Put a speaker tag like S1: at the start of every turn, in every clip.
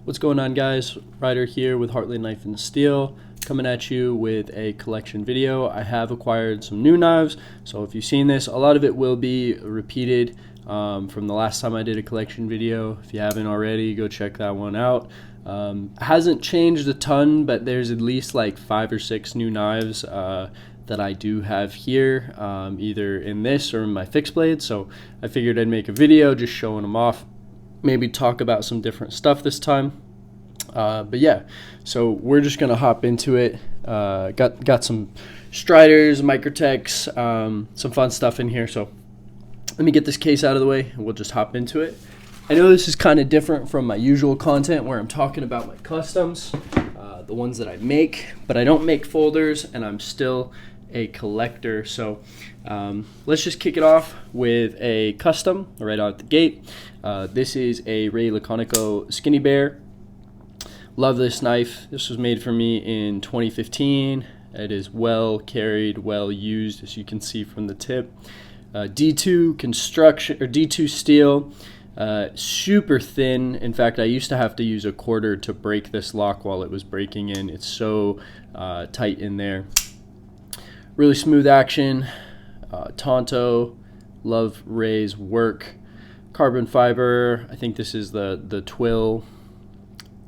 S1: What's going on, guys? Ryder here with Heartland Knife and Steel, coming at you with a collection video. I have acquired some new knives, so if you've seen this, a lot of it will be repeated from the last time I did a collection video. If you haven't already, go check that one out. Hasn't changed a ton, but there's at least like 5 or 6 new knives that I do have here, either in this or in my fixed blade. So I figured I'd make a video just showing them off, maybe talk about some different stuff this time. But yeah, so we're just gonna hop into it. Got some Spyders, Microtechs, some fun stuff in here. So let me get this case out of the way and we'll just hop into it. I know this is kind of different from my usual content where I'm talking about my customs, the ones that I make, but I don't make folders and I'm still a collector. So let's just kick it off with a custom right out the gate. This is a Laconico Skinny Bear. Love this knife. This was made for me in 2015. It is well carried, well used, as you can see from the tip. D2 construction, or D2 steel, super thin. In fact, I used to have to use a quarter to break this lock while it was breaking in. It's so tight in there. Really smooth action. Tonto. Love Ray's work. Carbon fiber. I think this is the Twill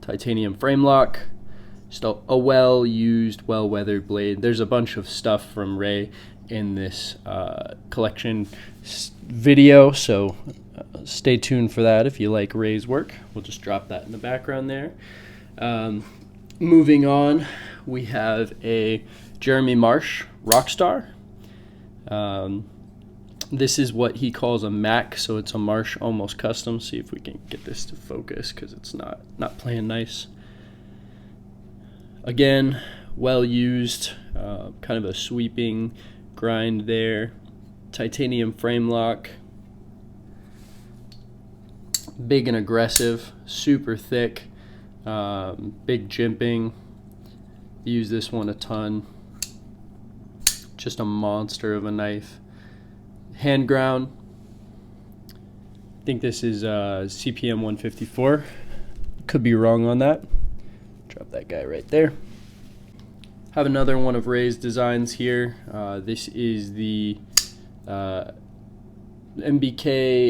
S1: titanium frame lock. Just a well-used, well-weathered blade. There's a bunch of stuff from Ray in this collection video, so stay tuned for that if you like Ray's work. We'll just drop that in the background there. Moving on, we have a Jeremy Marsh Rockstar. This is what he calls a Mac, so it's a Marsh almost custom. See if we can get this to focus because it's not playing nice. Again, well used, kind of a sweeping grind there. Titanium frame lock. Big and aggressive, super thick, big jimping. Use this one a ton. Just a monster of a knife. Hand ground. I think this is CPM 154. Could be wrong on that. Drop that guy right there. Have another one of Ray's designs here. This is the MBK,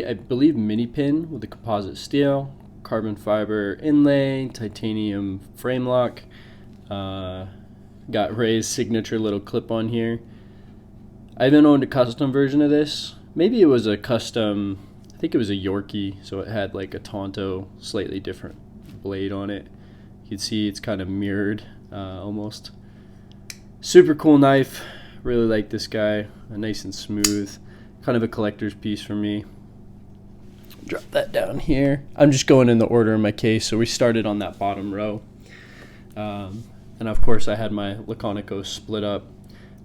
S1: I believe, mini pin with a composite steel, carbon fiber inlay, titanium frame lock. Got Ray's signature little clip on here. I haven't owned a custom version of this. Maybe it was a custom, I think it was a Yorkie, so it had like a Tonto, slightly different blade on it. You can see it's kind of mirrored almost. Super cool knife. Really like this guy. Nice and smooth. Kind of a collector's piece for me. Drop that down here. I'm just going in the order in my case, so we started on that bottom row. And of course I had my Laconico split up.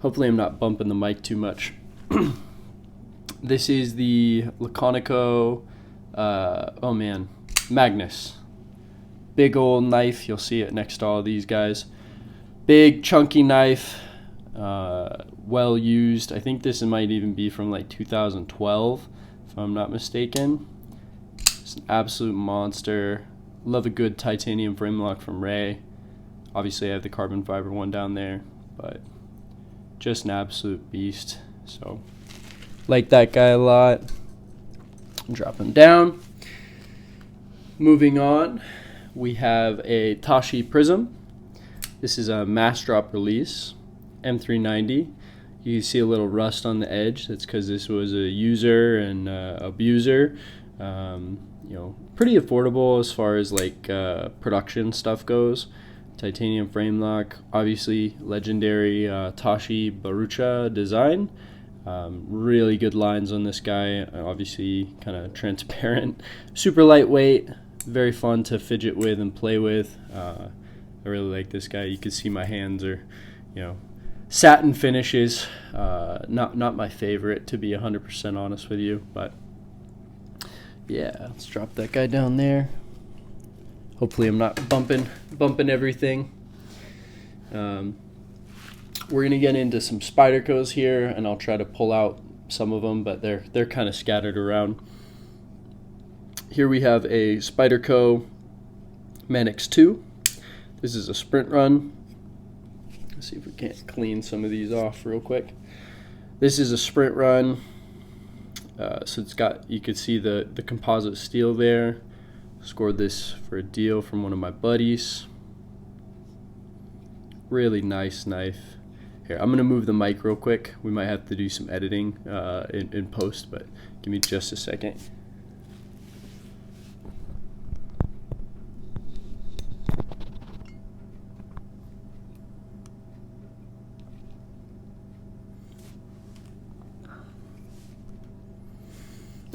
S1: Hopefully I'm not bumping the mic too much. This is the Laconico, oh man, Magnus. Big old knife. You'll see it next to all of these guys. Big chunky knife, well used. I think this might even be from like 2012, if I'm not mistaken. It's an absolute monster. Love a good titanium frame lock from Ray. Obviously I have the carbon fiber one down there, but just an absolute beast. So like that guy a lot. Drop him down. Moving on, we have a Tashi Prism. This is a mass drop release, M390. You can see a little rust on the edge. That's because this was a user and abuser. You know, pretty affordable as far as like production stuff goes. Titanium frame lock, obviously legendary Tashi Barucha design. Really good lines on this guy, obviously kind of transparent. Super lightweight, very fun to fidget with and play with. I really like this guy. You can see my hands are, you know, satin finishes. Not my favorite, to be 100% honest with you, but yeah, let's drop that guy down there. Hopefully I'm not bumping everything. We're gonna get into some Spydercos here, and I'll try to pull out some of them, but they're kind of scattered around. Here we have a Spyderco Mannix 2. This is a sprint run. Let's see if we can't clean some of these off real quick. This is a sprint run. So it's got, you could see the composite steel there. Scored this for a deal from one of my buddies. Really nice knife. Here, I'm gonna move the mic real quick. We might have to do some editing in post, but give me just a second.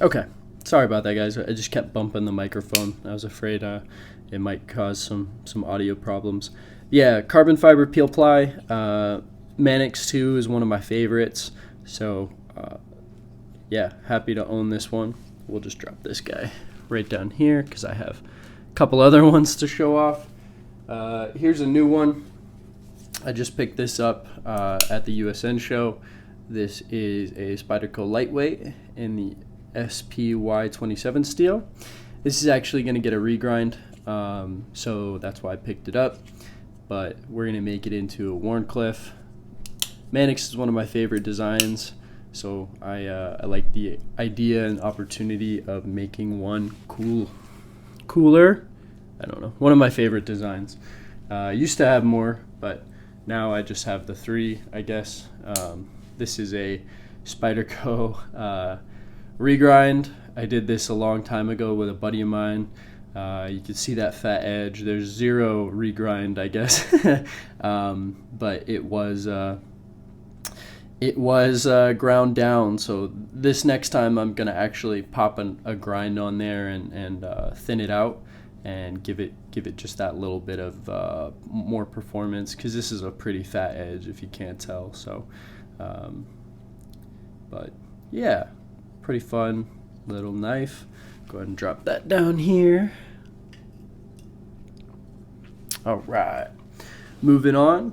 S1: Okay, sorry about that, guys. I just kept bumping the microphone. I was afraid it might cause some audio problems. Yeah, carbon fiber peel ply. Mannix 2 is one of my favorites. So, yeah, happy to own this one. We'll just drop this guy right down here because I have a couple other ones to show off. Here's a new one. I just picked this up at the USN show. This is a Spyderco lightweight in the SPY27 steel. This is actually going to get a regrind, so that's why I picked it up, but we're going to make it into a Wharncliffe. Mannix is one of my favorite designs, so I like the idea and opportunity of making one cooler. I don't know, one of my favorite designs. Used to have more, but now I just have the 3, I guess. This is a Spyderco regrind. I did this a long time ago with a buddy of mine. You can see that fat edge. There's 0 regrind, I guess, but it was ground down. So this next time I'm gonna actually pop a grind on there and thin it out and give it just that little bit of more performance, because this is a pretty fat edge if you can't tell. So, but yeah. Pretty fun little knife. Go ahead and drop that down here. All right, moving on.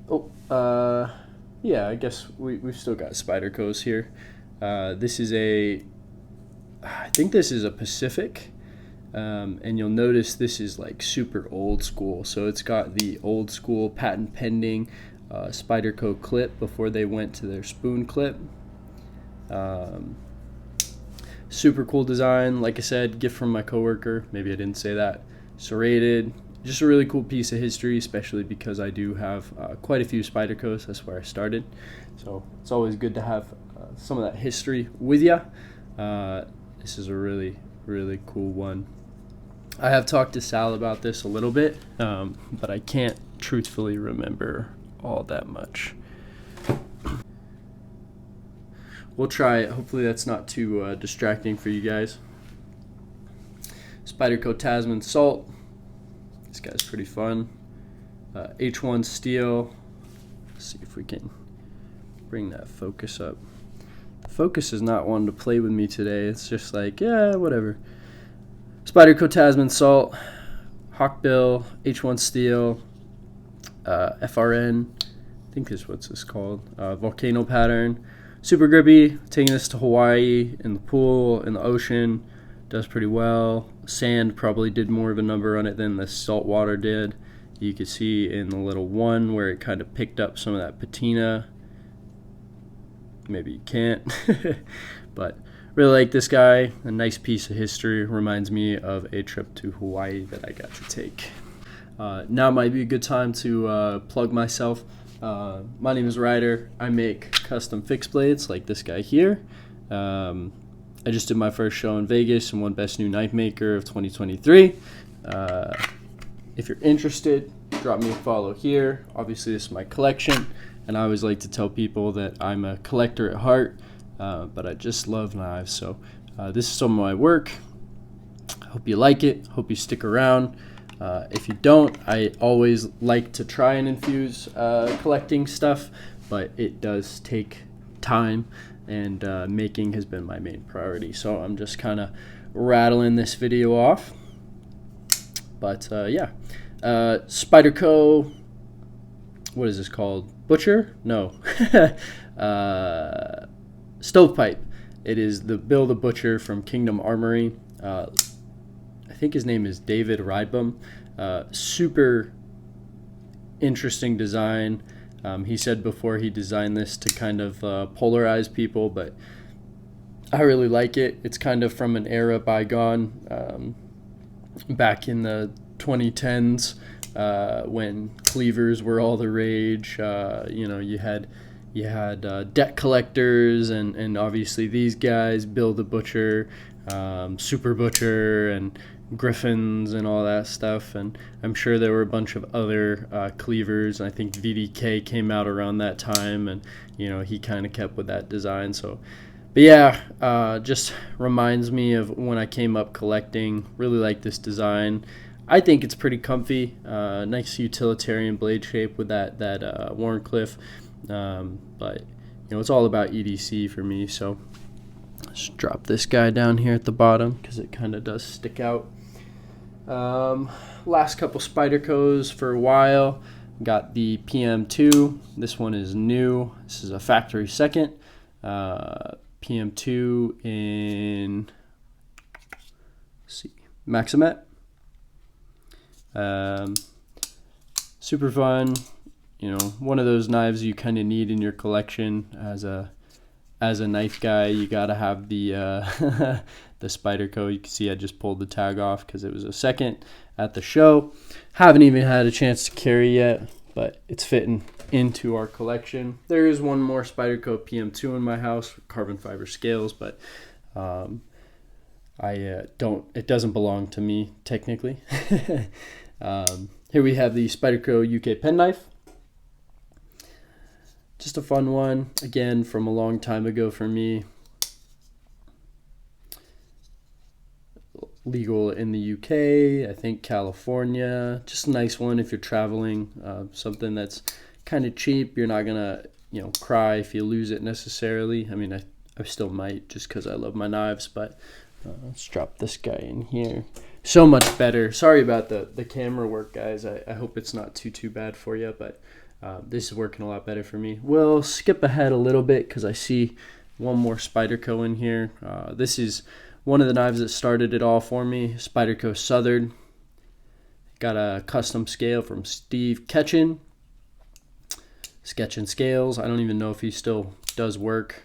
S1: Oh, yeah, I guess we've still got Spydercos here. This is I think this is a Pacific, and you'll notice this is like super old school. So it's got the old school patent pending Spyderco clip before they went to their spoon clip. Super cool design. Like I said, gift from my coworker. Maybe I didn't say that. Serrated. Just a really cool piece of history, especially because I do have quite a few Spydercos. That's where I started. So it's always good to have some of that history with you. This is a really, really cool one. I have talked to Sal about this a little bit, but I can't truthfully remember all that much. We'll try it. Hopefully that's not too distracting for you guys. Spyderco Tasman Salt. This guy's pretty fun. H1 steel. Let's see if we can bring that focus up. The focus is not wanting to play with me today. It's just like, yeah, whatever. Spyderco Tasman Salt. Hawkbill. H1 steel. FRN. I think this is what's this called. Volcano pattern. Super grippy. Taking this to Hawaii in the pool, in the ocean, does pretty well. Sand probably did more of a number on it than the salt water did. You can see in the little one where it kind of picked up some of that patina. Maybe you can't, but really like this guy. A nice piece of history. Reminds me of a trip to Hawaii that I got to take. Now might be a good time to plug myself. My name is Ryder. I make custom fixed blades like this guy here. I just did my first show in Vegas and won Best New Knife Maker of 2023. If you're interested, drop me a follow here. Obviously, this is my collection, and I always like to tell people that I'm a collector at heart, but I just love knives. So this is some of my work. Hope you like it. Hope you stick around. If you don't, I always like to try and infuse collecting stuff, but it does take time, and making has been my main priority. So I'm just kind of rattling this video off. But yeah, Spyderco, what is this called? Butcher? No. Stovepipe. It is the Bill the Butcher from Kingdom Armory. I think his name is David Rydbom. Super interesting design. He said before he designed this to kind of polarize people, but I really like it. It's kind of from an era bygone, back in the 2010s, when cleavers were all the rage. You had debt collectors and obviously these guys, Bill the Butcher, Super Butcher, and Griffins and all that stuff. And I'm sure there were a bunch of other cleavers. I think VDK came out around that time, and he kind of kept with that design. So, but yeah, just reminds me of when I came up collecting. Really like this design. I think it's pretty comfy. Nice utilitarian blade shape with that Warncliffe. But it's all about EDC for me. So let's drop this guy down here at the bottom because it kind of does stick out. Last couple Spydercos for a while. Got the PM2. This one is new. This is a factory second. PM2 in, let's see, Maximet. Super fun. One of those knives you kind of need in your collection as a knife guy. You gotta have the the Spyderco. You can see I just pulled the tag off because it was a second at the show. Haven't even had a chance to carry yet, but it's fitting into our collection. There is one more Spyderco PM2 in my house with carbon fiber scales, but it doesn't belong to me technically. Here we have the Spyderco UK penknife. Just a fun one, again, from a long time ago for me. Legal in the UK, I think California. Just a nice one if you're traveling. Something that's kind of cheap. You're not gonna, cry if you lose it necessarily. I mean, I still might just because I love my knives, but let's drop this guy in here. So much better. Sorry about the camera work, guys. I hope it's not too bad for you, but this is working a lot better for me. We'll skip ahead a little bit because I see one more Spyderco in here. This is one of the knives that started it all for me, Spyderco Southard. Got a custom scale from Steve Ketchen. Sketchin' Scales. I don't even know if he still does work.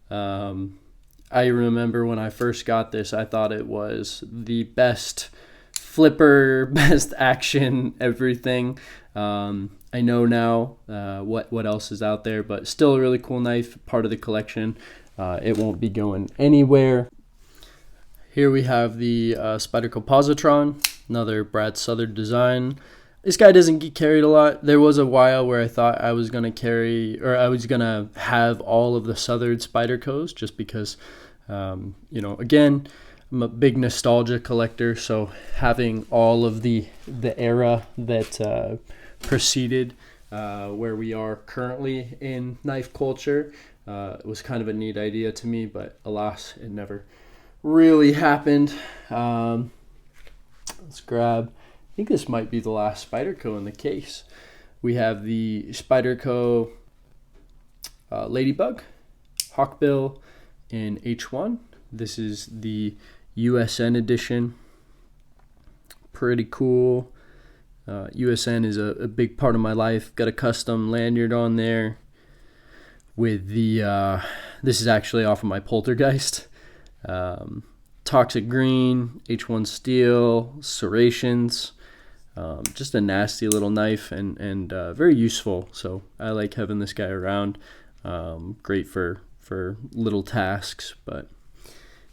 S1: I remember when I first got this, I thought it was the best flipper, best action, everything. I know now what else is out there, but still a really cool knife, part of the collection. It won't be going anywhere. Here we have the Spyderco Positron, another Brad Southard design. This guy doesn't get carried a lot. There was a while where I thought I was gonna have all of the Southard Spydercos just because, again, I'm a big nostalgia collector, so having all of the era that preceded where we are currently in knife culture was kind of a neat idea to me, but alas, it never really happened. Let's grab, I think this might be the last Spyderco in the case. We have the Spyderco Ladybug, Hawkbill in H1. This is the USN edition. Pretty cool. USN is a big part of my life. Got a custom lanyard on there with the, this is actually off of my Poltergeist. Toxic green, H1 steel, serrations. Just a nasty little knife and very useful. So I like having this guy around. Great for little tasks, but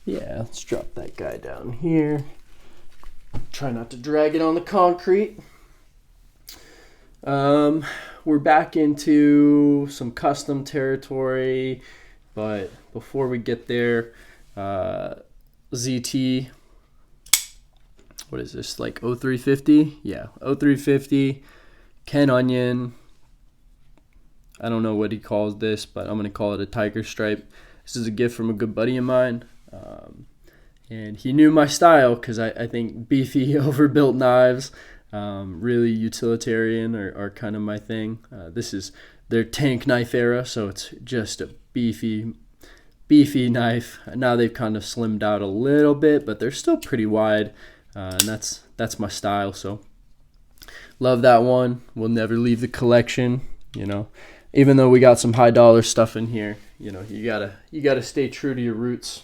S1: yeah, let's drop that guy down here. Try not to drag it on the concrete. We're back into some custom territory, but before we get there, ZT, what is this, like 0350? Yeah, 0350, Ken Onion. I don't know what he calls this, but I'm going to call it a tiger stripe. This is a gift from a good buddy of mine. And he knew my style because I think beefy, overbuilt knives, really utilitarian are kind of my thing. This is their tank knife era, so it's just a beefy knife. Now they've kind of slimmed out a little bit, but they're still pretty wide. and that's my style. So love that one. Will never leave the collection. You know, even though we got some high dollar stuff in here, you know, you gotta stay true to your roots.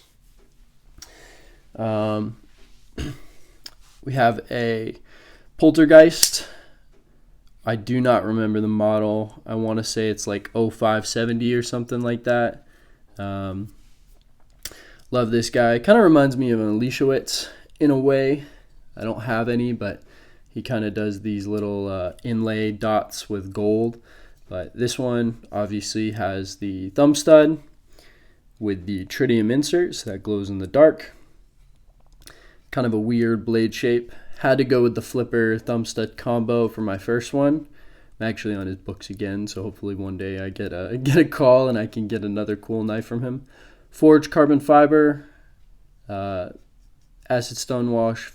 S1: We have a Poltergeist. I do not remember the model. I want to say it's like 0570 or something like that. Love this guy. Kind of reminds me of an Alishowitz in a way. I don't have any, but he kind of does these little inlay dots with gold. But this one obviously has the thumb stud with the tritium inserts that glows in the dark. Kind of a weird blade shape. Had to go with the flipper thumb stud combo for my first one. I'm actually on his books again, so hopefully one day I get a call and I can get another cool knife from him. Forged carbon fiber, acid stone wash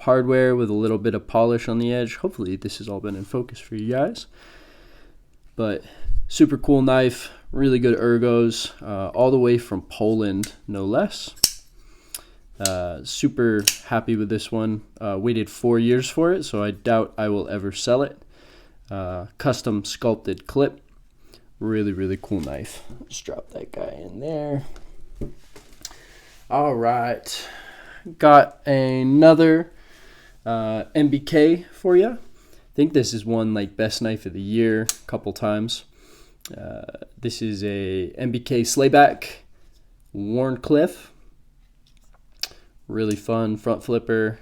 S1: hardware with a little bit of polish on the edge. Hopefully this has all been in focus for you guys. But super cool knife, really good ergos, all the way from Poland, no less. Super happy with this one. Waited 4 years for it, so I doubt I will ever sell it. Custom sculpted clip. Really, really cool knife. Let's drop that guy in there. All right. Got another MBK for you. I think this is one like best knife of the year a couple times. This is a MBK slayback Warncliffe. Really fun front flipper.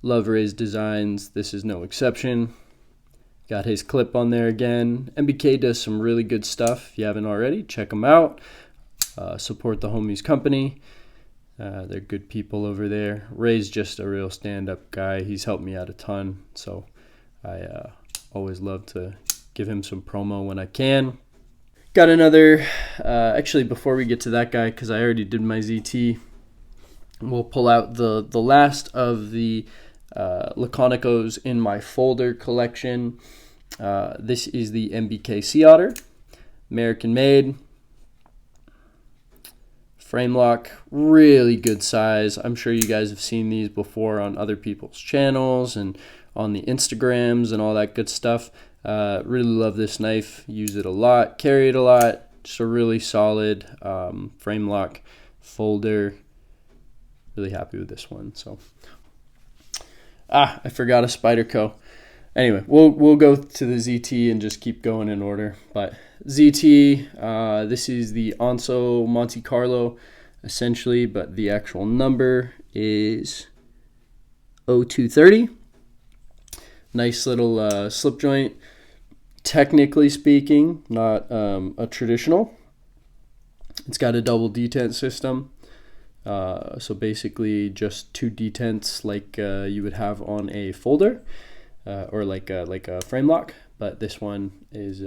S1: Love Ray's designs. This is no exception. Got his clip on there again. MBK does some really good stuff. If you haven't already, check them out. Support the homies company. They're good people over there. Ray's just a real stand-up guy. He's helped me out a ton, so I always love to give him some promo when I can. Got another, actually before we get to that guy, because I already did my ZT, we'll pull out the last of the Laconicos in my folder collection. This is the MBK Sea Otter, American made. Frame lock, really good size. I'm sure you guys have seen these before on other people's channels and on the Instagrams and all that good stuff. Really love this knife. Use it a lot, carry it a lot. Just a really solid frame lock folder. Really happy with this one. So, I forgot a Spyderco. Anyway, we'll go to the ZT and just keep going in order. But ZT, this is the Onso Monte Carlo, essentially, but the actual number is 0230. Nice little slip joint. Technically speaking, not a traditional. It's got a double detent system. So basically just two detents like you would have on a folder. Or like a frame lock, but this one is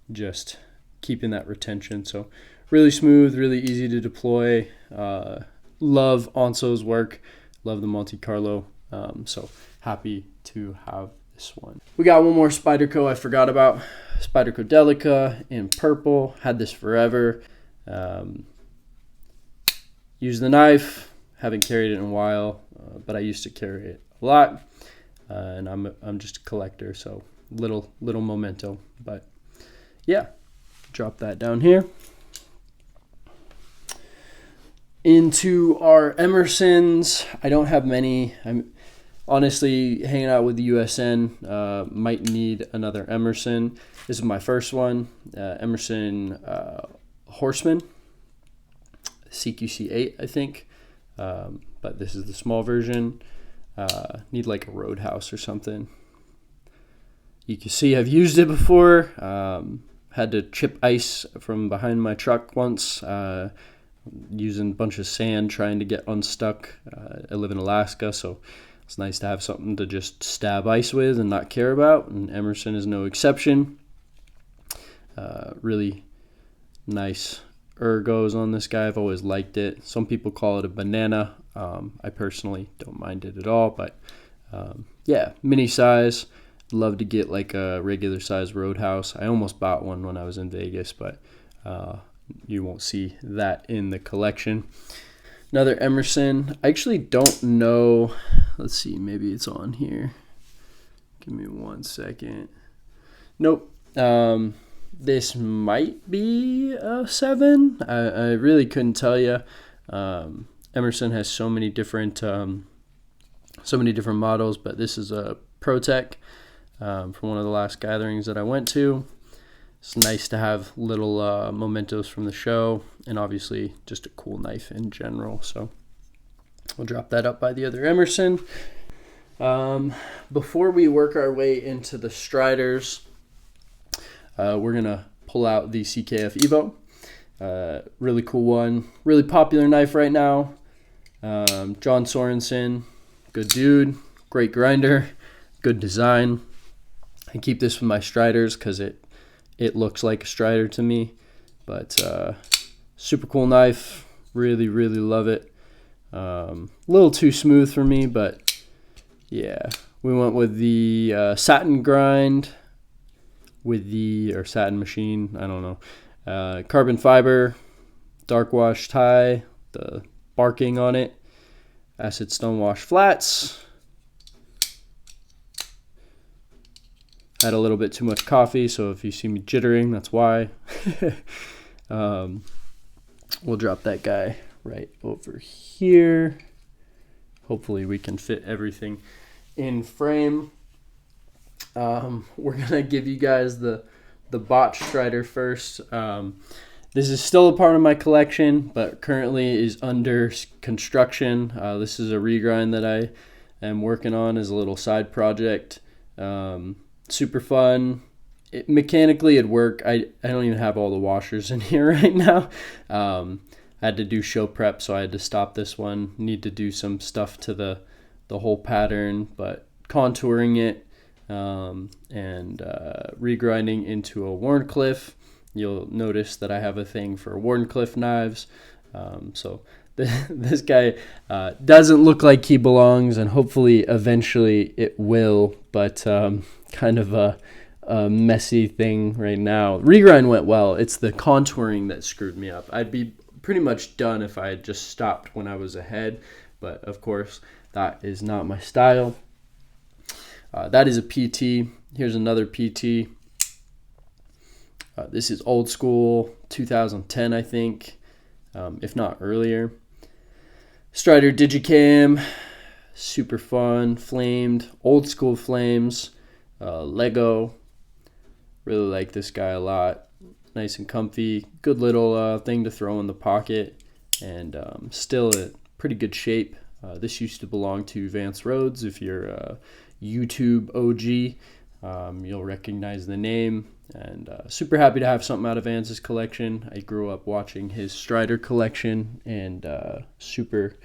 S1: just keeping that retention. So really smooth, really easy to deploy. Love Onso's work, love the Monte Carlo. So happy to have this one. We got one more Spyderco I forgot about. Spyderco Delica in purple. Had this forever. Use the knife. Haven't carried it in a while, but I used to carry it a lot. And I'm just a collector, so little memento. But yeah, drop that down here. Into our Emersons. I don't have many. I'm honestly hanging out with the USN. Might need another Emerson. This is my first one. Emerson Horseman. CQC8, I think. But this is the small version. Need like a Roadhouse or something. You can see I've used it before. Had to chip ice from behind my truck once, using a bunch of sand trying to get unstuck. I live in Alaska, so it's nice to have something to just stab ice with and not care about, and Emerson is no exception. Really nice ergos on this guy. I've always liked it. Some people call it a banana. I personally don't mind it at all, but yeah, mini size. Love to get like a regular size Roadhouse. I almost bought one when I was in Vegas, but you won't see that in the collection. Another Emerson. I actually don't know. Let's see, maybe it's on here. Give me 1 second. Nope. This might be a 7. I really couldn't tell you. Emerson has so many different models, but this is a ProTech from one of the last gatherings that I went to. It's nice to have little mementos from the show, and obviously just a cool knife in general. So we'll drop that up by the other Emerson. Before we work our way into the Striders, we're going to pull out the CKF Evo. Really cool one. Really popular knife right now. John Sorensen, good dude, great grinder, good design. I keep this with my Striders because it looks like a Strider to me. But super cool knife. Really, really love it. A little too smooth for me, but yeah. We went with the satin grind or satin machine, I don't know. Carbon fiber, dark wash tie, the barking on it, acid stone wash flats. Had a little bit too much coffee, so if you see me jittering, that's why. We'll drop that guy right over here. Hopefully we can fit everything in frame. We're gonna give you guys the botch Strider first. This is still a part of my collection, but currently is under construction. This is a regrind that I am working on as a little side project. Super fun. Mechanically it'd work. I don't even have all the washers in here right now. I had to do show prep, so I had to stop this one. Need to do some stuff to the whole pattern, but contouring it and regrinding into a Wharncliffe. You'll notice that I have a thing for Wharncliffe knives. So this guy doesn't look like he belongs, and hopefully eventually it will, but kind of a messy thing right now. Regrind went well. It's the contouring that screwed me up. I'd be pretty much done if I had just stopped when I was ahead, but of course that is not my style. That is a PT. Here's another PT. This is old school, 2010 I think, if not earlier. Strider Digicam, super fun, flamed, old school flames, Lego. Really like this guy a lot. Nice and comfy, good little thing to throw in the pocket, and still in pretty good shape. This used to belong to Vance Rhodes. If you're a YouTube OG, you'll recognize the name. And super happy to have something out of Vance's collection. I grew up watching his Strider collection, and super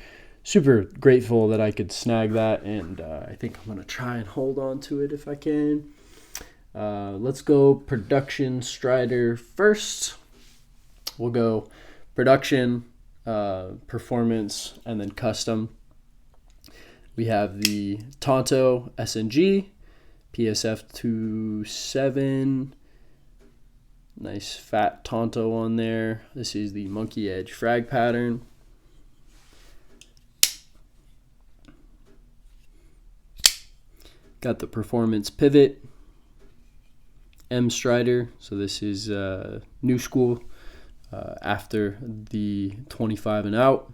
S1: grateful that I could snag that, and I think I'm going to try and hold on to it if I can. Let's go production Strider first. We'll go production, performance, and then custom. We have the Tonto SNG, PSF 27. Nice fat Tonto on there. This is the Monkey Edge frag pattern. Got the performance pivot, M Strider. So this is new school after the 25 and out.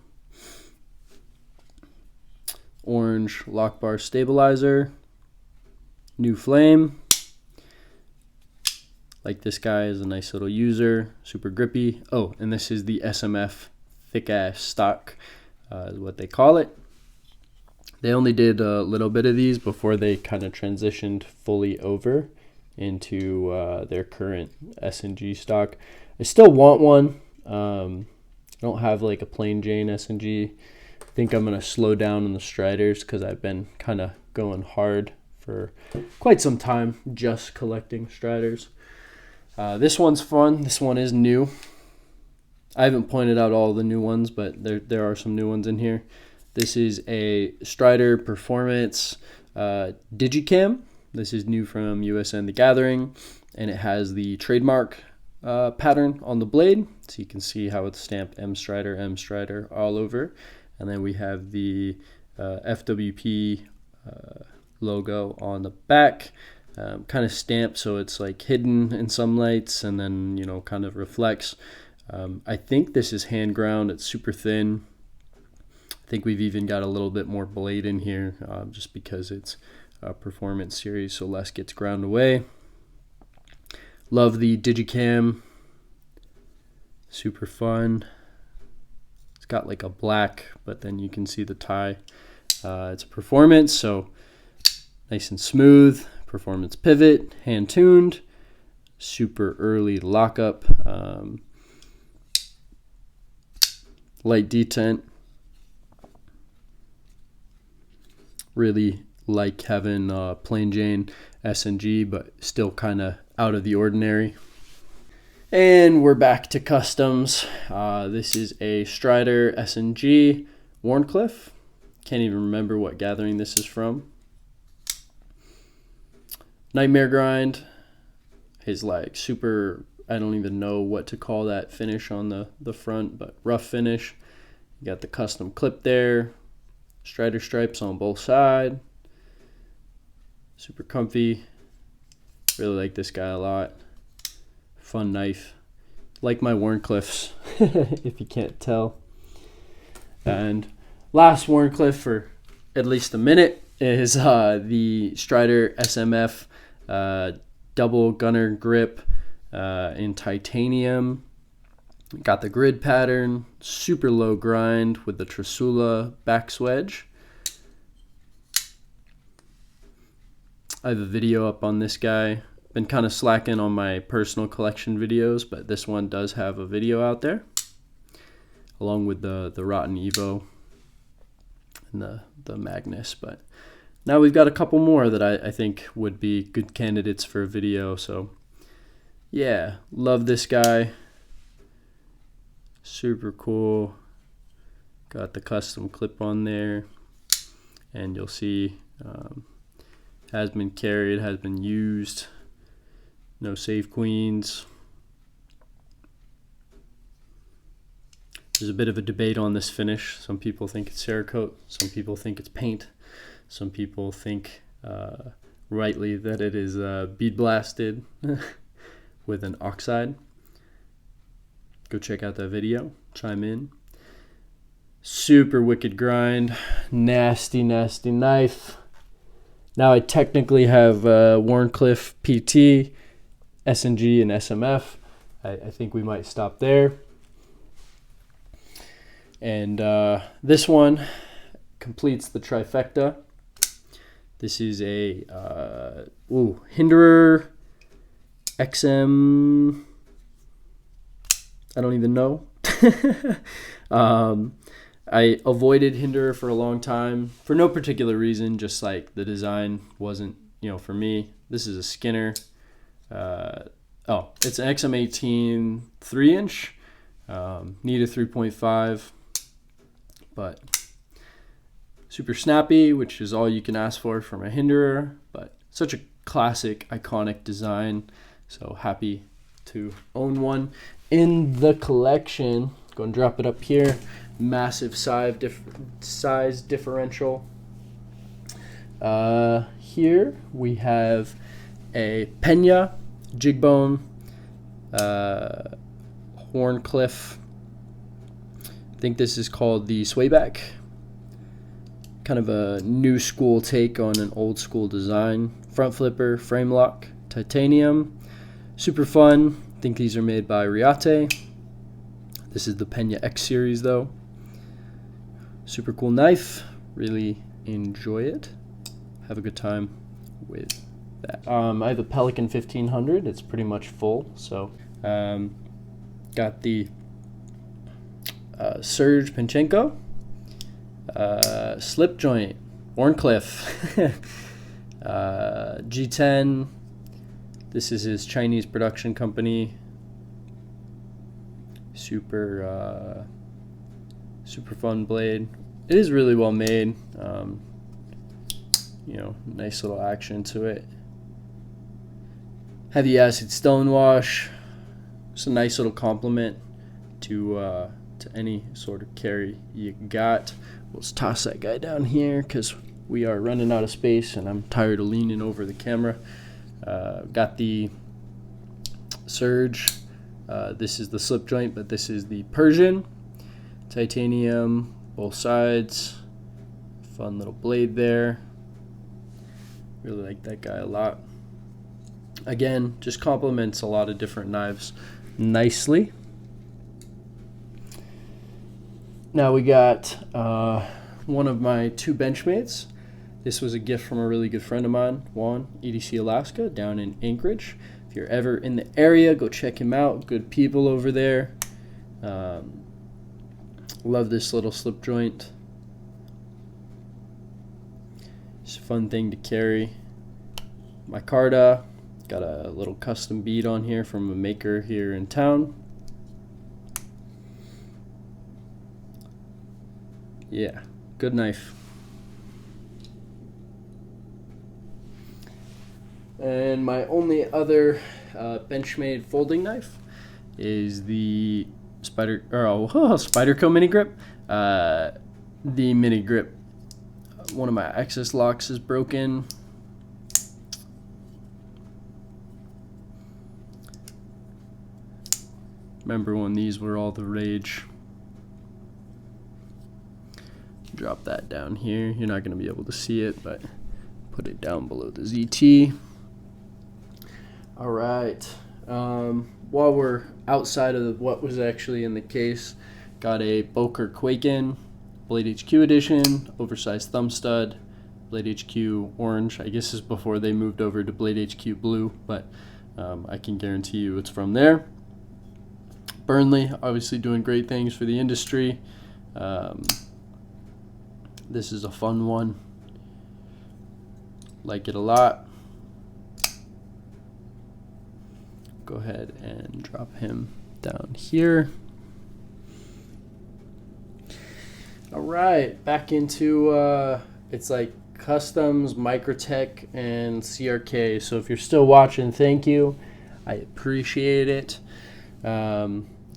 S1: Orange lock bar stabilizer, new flame. Like this guy is a nice little user, super grippy. Oh, and this is the SMF thick ass stock, is what they call it. They only did a little bit of these before they kind of transitioned fully over into their current S&G stock. I still want one. I don't have like a plain Jane S&G. I think I'm going to slow down on the Striders because I've been kind of going hard for quite some time just collecting Striders. This one's fun. This one is new. I haven't pointed out all the new ones, but there are some new ones in here. This is a Strider Performance Digicam. This is new from USN The Gathering, and it has the trademark pattern on the blade, so you can see how it's stamped M Strider all over. And then we have the FWP logo on the back, kind of stamped so it's like hidden in some lights and then, you know, kind of reflects. I think this is hand ground. It's super thin. I think we've even got a little bit more blade in here just because it's a performance series, so less gets ground away. Love the Digicam. Super fun. It's got like a black, but then you can see the tie. It's a performance, so nice and smooth. Performance pivot, hand tuned. Super early lockup. Light detent. Really like having plain Jane S&G, but still kind of out of the ordinary. And we're back to customs. This is a Strider S&G Wharncliffe. Can't even remember what gathering this is from. Nightmare grind. His like super, I don't even know what to call that finish on the front, but rough finish. You got the custom clip there. Strider stripes on both sides. Super comfy. Really like this guy a lot. Fun knife. Like my Wharncliffes, if you can't tell. And last Wharncliffe for at least a minute is the Strider SMF double gunner grip in titanium. Got the grid pattern, super low grind with the Tresula back swedge. I have a video up on this guy. Been kind of slacking on my personal collection videos, but this one does have a video out there, along with the Rotten Evo and the Magnus. But now we've got a couple more that I think would be good candidates for a video. So yeah, love this guy. Super cool. Got the custom clip on there, and you'll see has been carried, has been used. No save queens. There's a bit of a debate on this finish. Some people think it's Cerakote. Some people think it's paint. Some people think rightly that it is bead blasted with an oxide. Go check out that video. Chime in. Super wicked grind. Nasty, nasty knife. Now I technically have Wharncliffe PT, S&G, and SMF. I think we might stop there. And this one completes the trifecta. This is a Hinderer XM. I don't even know. I avoided Hinderer for a long time for no particular reason, just like the design wasn't, for me. This is a Skinner. It's an XM18 3-inch. Need a 3.5, but super snappy, which is all you can ask for from a Hinderer, but such a classic, iconic design. So happy to own one in the collection. Go and drop it up here. Massive size differential. Here we have a Pena jigbone Wharncliffe. I think this is called the Swayback. Kind of a new school take on an old school design. Front flipper, frame lock, titanium. Super fun. I think these are made by Riate. This is the Pena X series though. Super cool knife. Really enjoy it. Have a good time with that. I have a Pelican 1500. It's pretty much full. So got the Serge Panchenko slip joint Wharncliffe G10. This is his Chinese production company. Super fun blade. It is really well made. Nice little action to it. Heavy acid stonewash. It's a nice little compliment to to any sort of carry you got. Let's toss that guy down here because we are running out of space and I'm tired of leaning over the camera. Got the Serge. This is the slip joint, but this is the Persian. Titanium, both sides. Fun little blade there. Really like that guy a lot. Again, just complements a lot of different knives nicely. Now we got one of my 2 Benchmates. This was a gift from a really good friend of mine, Juan, EDC Alaska, down in Anchorage. If you're ever in the area, go check him out. Good people over there. Love this little slip joint. It's a fun thing to carry. Micarta. Got a little custom bead on here from a maker here in town. Yeah, good knife. And my only other Benchmade folding knife is the Spyderco mini grip. The mini grip. One of my access locks is broken. Remember when these were all the rage? Drop that down here. You're not going to be able to see it, but put it down below the ZT. All right. While we're outside of what was actually in the case, got a Boker Quake-In Blade HQ edition, oversized thumb stud, Blade HQ orange. I guess this is before they moved over to Blade HQ blue, but I can guarantee you it's from there. Burnley, obviously doing great things for the industry. This is a fun one. Like it a lot. Go ahead and drop him down here. All right, back into it's like customs, Microtech, and CRK. So if you're still watching, thank you. I appreciate it.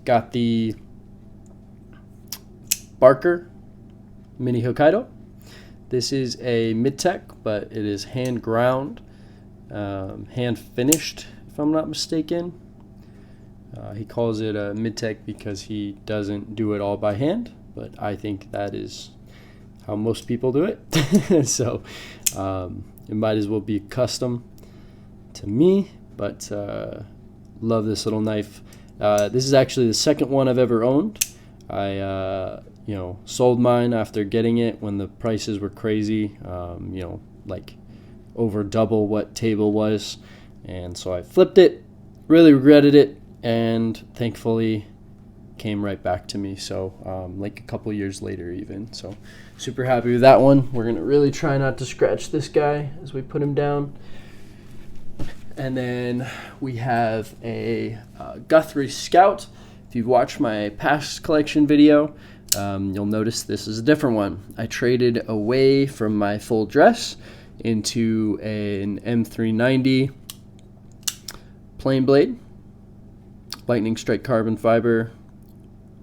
S1: Got the Barker Mini Hokkaido. This is a mid-tech, but it is hand ground, hand finished, if I'm not mistaken. He calls it a mid-tech because he doesn't do it all by hand, but I think that is how most people do it. So it might as well be custom to me, but love this little knife. This is actually the second one I've ever owned. I sold mine after getting it when the prices were crazy, like over double what table was, and so I flipped it, really regretted it, and thankfully came right back to me. So like a couple years later even, so super happy with that one. We're gonna really try not to scratch this guy as we put him down. And then we have a Guthrie Scout. If you've watched my past collection video, you'll notice this is a different one. I traded away from my full dress into an M390 plain blade, lightning strike carbon fiber,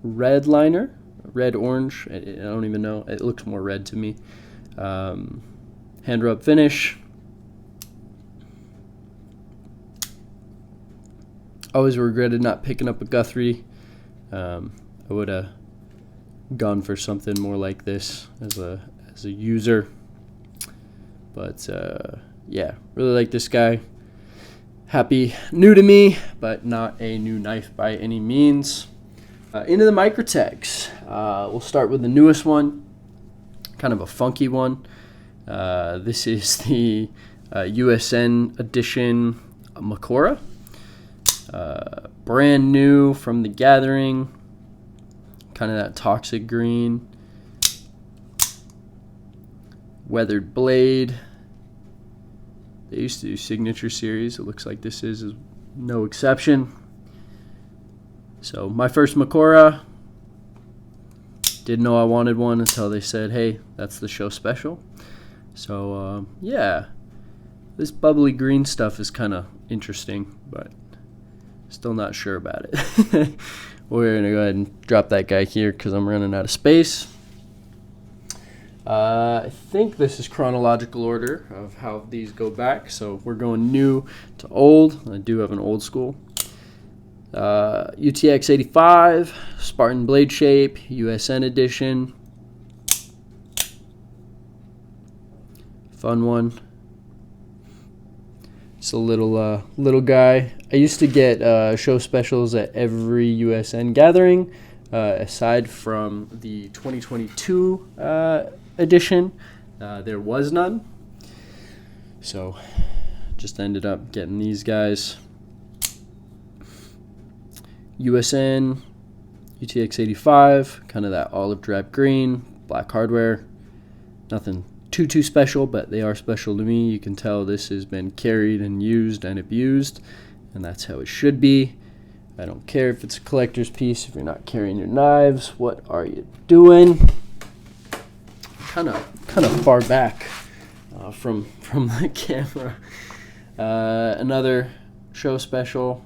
S1: red liner, red orange, I don't even know, it looks more red to me. Hand rub finish. Always regretted not picking up a Guthrie. I would have gone for something more like this as a user. But yeah, really like this guy. Happy, new to me, but not a new knife by any means. Into the Microtechs. We'll start with the newest one, kind of a funky one. This is the USN edition Makora. Brand new from the Gathering, kind of that toxic green, weathered blade. They used to do signature series. It looks like this is no exception. So my first Makora, didn't know I wanted one until they said, hey, that's the show special. So yeah, this bubbly green stuff is kind of interesting, but still not sure about it. We're going to go ahead and drop that guy here because I'm running out of space. I think this is chronological order of how these go back. So we're going new to old. I do have an old school. UTX 85, Spartan blade shape, USN edition. Fun one. It's a little guy. I used to get show specials at every USN gathering, aside from the 2022 edition. There was none, so just ended up getting these guys. USN UTX 85, kind of that olive drab green, black hardware. Nothing too special, but they are special to me. You can tell this has been carried and used and abused, and that's how it should be. I don't care if it's a collector's piece. If you're not carrying your knives, what are you doing? Kind of far back from the camera. Another show special.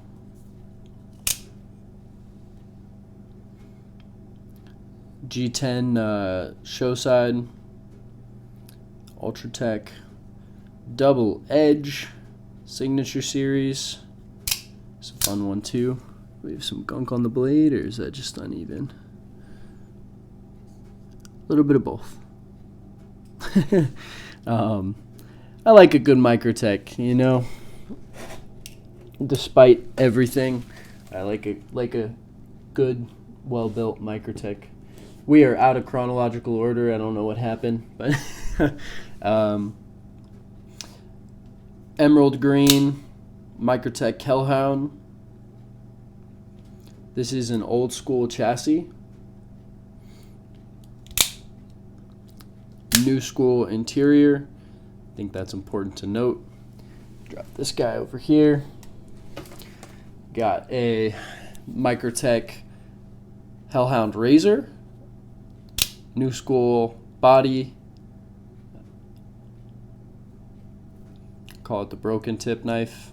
S1: G10 show side. Ultratech double edge signature series. It's a fun one too. We have some gunk on the blade, or is that just uneven? A little bit of both. I like a good Microtech, you know. Despite everything, I like a good, well-built Microtech. We are out of chronological order. I don't know what happened, but emerald green Microtech Hellhound. This is an old school chassis. New school interior. I think that's important to note. Drop this guy over here. Got a Microtech Hellhound Razor. New school body. Call it the broken tip knife.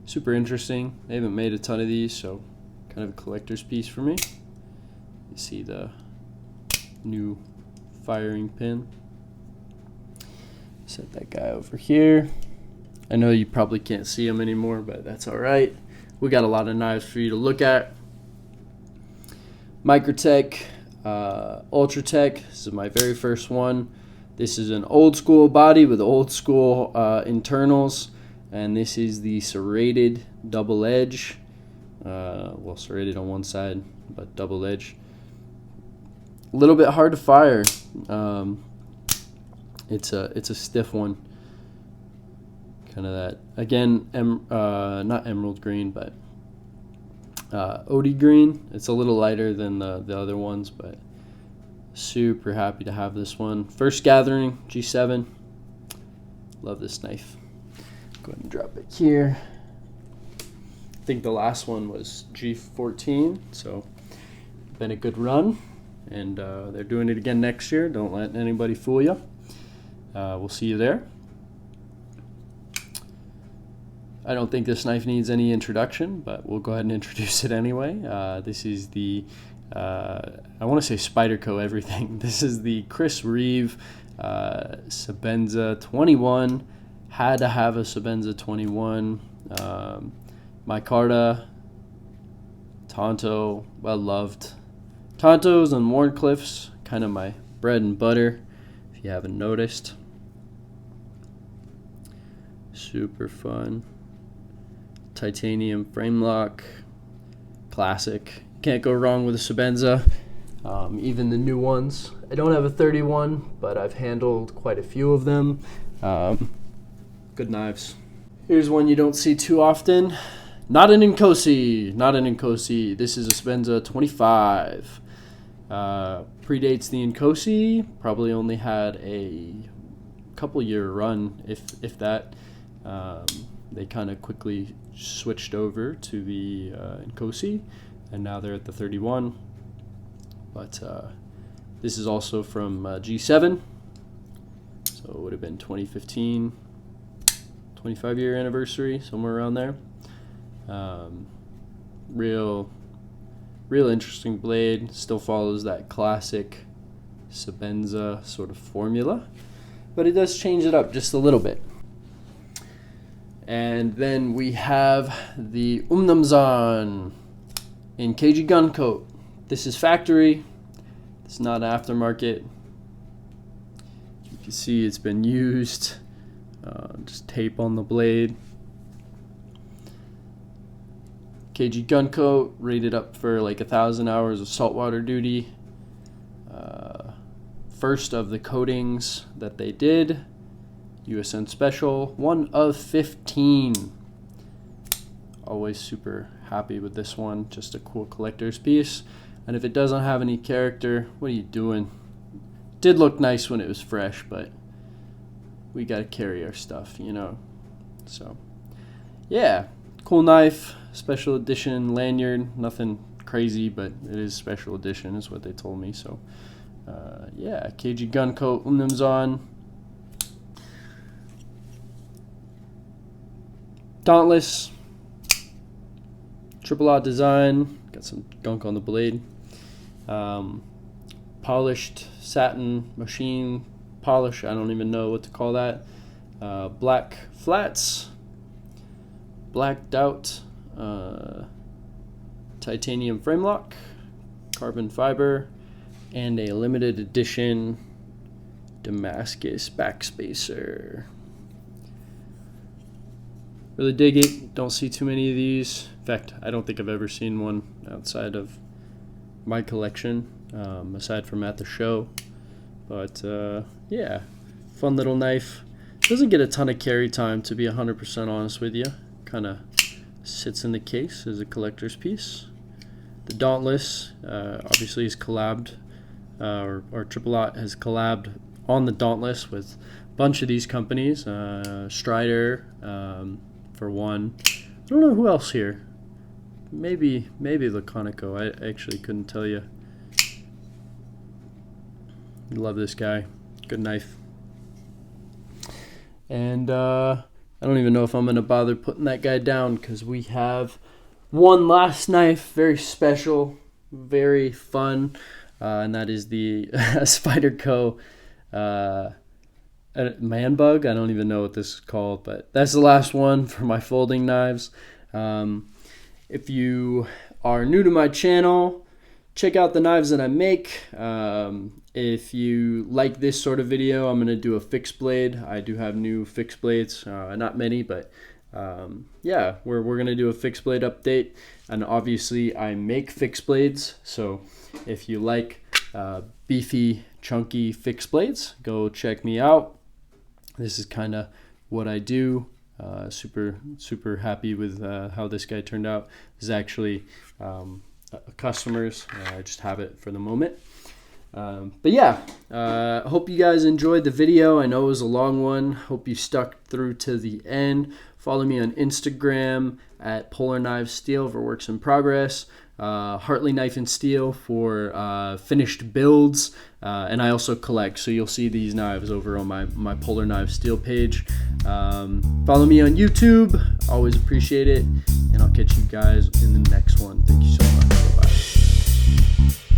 S1: Super interesting. They haven't made a ton of these, so kind of a collector's piece for me. You see the new firing pin. Set that guy over here. I know you probably can't see him anymore, but that's all right. We got a lot of knives for you to look at. Microtech, Ultratech. This is my very first one. This is an old school body with old school internals, and this is the serrated double edge. Well, serrated on one side, but double edge. A little bit hard to fire. It's a stiff one. Kind of that, again, not emerald green, but OD green. It's a little lighter than the other ones, but super happy to have this one. First gathering, G7. Love this knife. Go ahead and drop it here. I think the last one was G14, so been a good run, and they're doing it again next year. Don't let anybody fool you. We'll see you there. I don't think this knife needs any introduction, but we'll go ahead and introduce it anyway. This is the, I want to say Spyderco everything. This is the Chris Reeve Sebenza 21. Had to have a Sebenza 21. Micarta, Tonto, well loved. Tontos and Warncliffs, kind of my bread and butter, if you haven't noticed. Super fun. Titanium frame lock, classic. Can't go wrong with a Sebenza. Even the new ones. I don't have a 31, but I've handled quite a few of them. Good knives. Here's one you don't see too often. Not an Nkosi. Not an Nkosi. This is a Sebenza 25. Predates the Nkosi. Probably only had a couple year run, if that. They kind of quickly switched over to the Nkosi, and now they're at the 31. But this is also from G7, so it would have been 2015, 25-year anniversary, somewhere around there. Real Real interesting blade. Still follows that classic Sebenza sort of formula, but it does change it up just a little bit. And then we have the Umnamzan in KG gun coat. This is factory. It's not aftermarket. You can see it's been used. Just tape on the blade. KG gun coat, rated up for like 1,000 hours of saltwater duty. First of the coatings that they did. USN Special, 1 of 15. Always super happy with this one. Just a cool collector's piece. And if it doesn't have any character, what are you doing? Did look nice when it was fresh, but we gotta carry our stuff, you know. So yeah, cool knife, special edition lanyard. Nothing crazy, but it is special edition is what they told me. So yeah, KG gun coat, Umnamzan. Dauntless, Aught Design, got some gunk on the blade. Polished satin machine polish, I don't even know what to call that. Black flats, blacked out titanium frame lock, carbon fiber, and a limited edition Damascus backspacer. Really dig it. Don't see too many of these. In fact, I don't think I've ever seen one outside of my collection, aside from at the show. But yeah, fun little knife. Doesn't get a ton of carry time, to be 100% honest with you. Kind of sits in the case as a collector's piece. The Dauntless obviously is collabed, or Aught has collabed on the Dauntless with a bunch of these companies. Strider, for one. I don't know who else here. Maybe Laconico. I actually couldn't tell you. Love this guy. Good knife. And I don't even know if I'm gonna bother putting that guy down, because we have one last knife, very special, very fun, and that is the Spyderco man bug. I don't even know what this is called, but that's the last one for my folding knives. If you are new to my channel, check out the knives that I make. If you like this sort of video, I'm going to do a fixed blade. I do have new fixed blades, not many, but yeah, we're going to do a fixed blade update. And obviously I make fixed blades, so if you like beefy, chunky fixed blades, go check me out. This is kind of what I do. Super happy with how this guy turned out. This is actually a customer's. I just have it for the moment. But yeah, hope you guys enjoyed the video. I know it was a long one. Hope you stuck through to the end. Follow me on Instagram at Polar Knives Steel for works in progress. Hartley Knife and Steel for finished builds, and I also collect, so you'll see these knives over on my Polar Knives Steel page. Follow me on YouTube, always appreciate it, and I'll catch you guys in the next one. Thank you so much. Bye.